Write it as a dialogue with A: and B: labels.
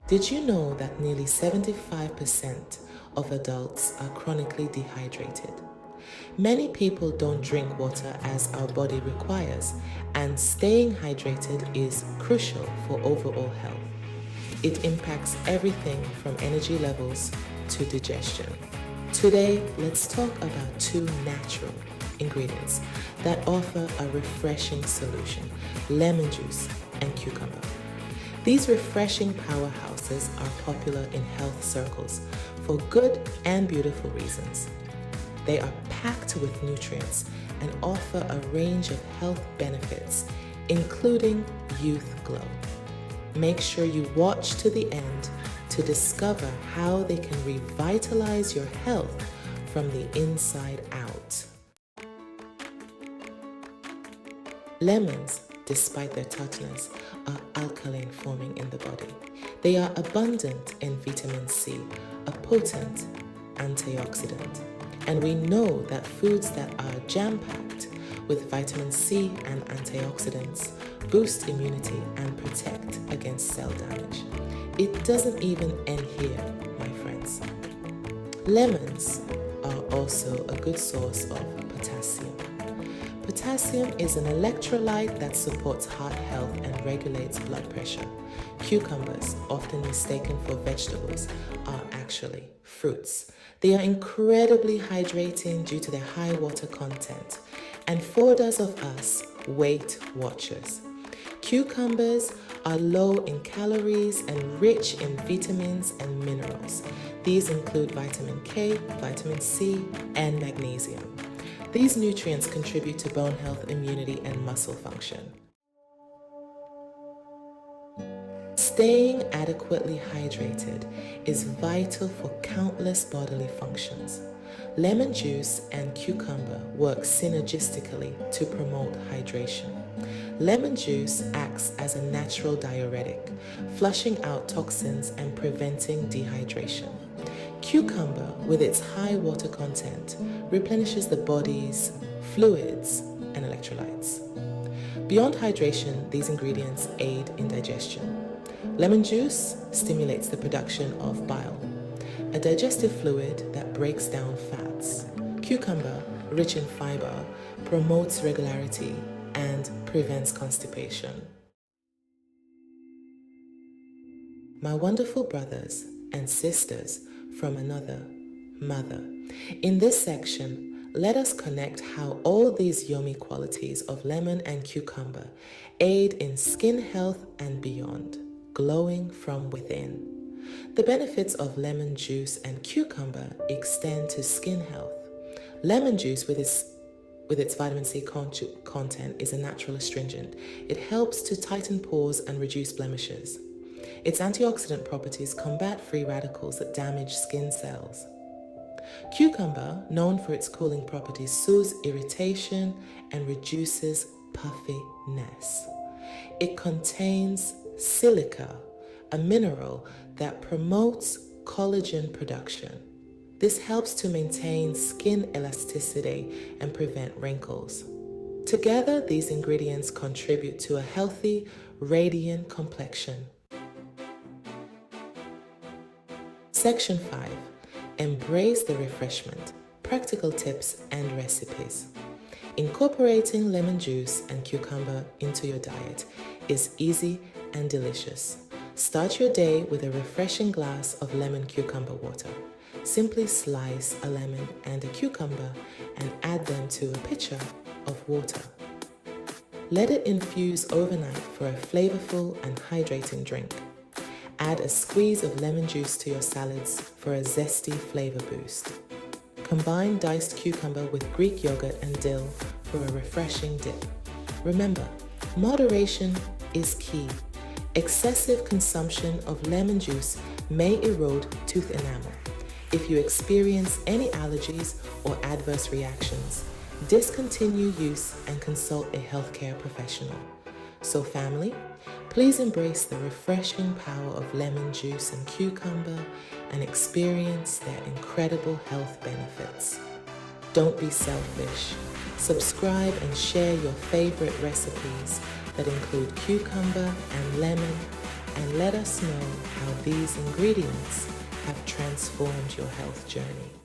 A: Did you know that nearly 75% of adults are chronically dehydrated? Many people don't drink water as our body requires, and staying hydrated is crucial for overall health. It impacts everything from energy levels to digestion. Today, let's talk about two natural ingredients that offer a refreshing solution: lemon juice and cucumber. These refreshing powerhouses are popular in health circles for good and beautiful reasons. They are packed with nutrients and offer a range of health benefits, including youth glow. Make sure you watch to the end to discover how they can revitalize your health from the inside out. Lemons, despite their tartness, are alkaline forming in the body. They are abundant in vitamin C, a potent antioxidant. And we know that foods that are jam-packed with vitamin C and antioxidants boost immunity and protect against cell damage. It doesn't even end here, my friends. Lemons are also a good source of potassium. Potassium is an electrolyte that supports heart health and regulates blood pressure. Cucumbers, often mistaken for vegetables, are actually fruits. They are incredibly hydrating due to their high water content. And for those of us Weight Watchers, cucumbers are low in calories and rich in vitamins and minerals. These include vitamin K, vitamin C, and magnesium. These nutrients contribute to bone health, immunity, and muscle function. Staying adequately hydrated is vital for countless bodily functions. Lemon juice and cucumber work synergistically to promote hydration. Lemon juice acts as a natural diuretic, flushing out toxins and preventing dehydration. Cucumber, with its high water content, replenishes the body's fluids and electrolytes. Beyond hydration, these ingredients aid in digestion. Lemon juice stimulates the production of bile, a digestive fluid that breaks down fats. Cucumber, rich in fiber, promotes regularity and prevents constipation. My wonderful brothers and sisters from another mother, in this section, let us connect how all these yummy qualities of lemon and cucumber aid in skin health and beyond, glowing from within. The benefits of lemon juice and cucumber extend to skin health. Lemon juice, with its vitamin C content, is a natural astringent. It helps to tighten pores and reduce blemishes. Its antioxidant properties combat free radicals that damage skin cells. Cucumber, known for its cooling properties, soothes irritation and reduces puffiness. It contains silica, a mineral that promotes collagen production. This helps to maintain skin elasticity and prevent wrinkles. Together, these ingredients contribute to a healthy, radiant complexion. Section 5. Embrace the refreshment. Practical tips and recipes. Incorporating lemon juice and cucumber into your diet is easy and delicious. Start your day with a refreshing glass of lemon cucumber water. Simply slice a lemon and a cucumber and add them to a pitcher of water. Let it infuse overnight for a flavorful and hydrating drink. Add a squeeze of lemon juice to your salads for a zesty flavor boost. Combine diced cucumber with Greek yogurt and dill for a refreshing dip. Remember, moderation is key. Excessive consumption of lemon juice may erode tooth enamel. If you experience any allergies or adverse reactions, discontinue use and consult a healthcare professional. So family, please embrace the refreshing power of lemon juice and cucumber and experience their incredible health benefits. Don't be selfish. Subscribe and share your favorite recipes that include cucumber and lemon and let us know how these ingredients have transformed your health journey.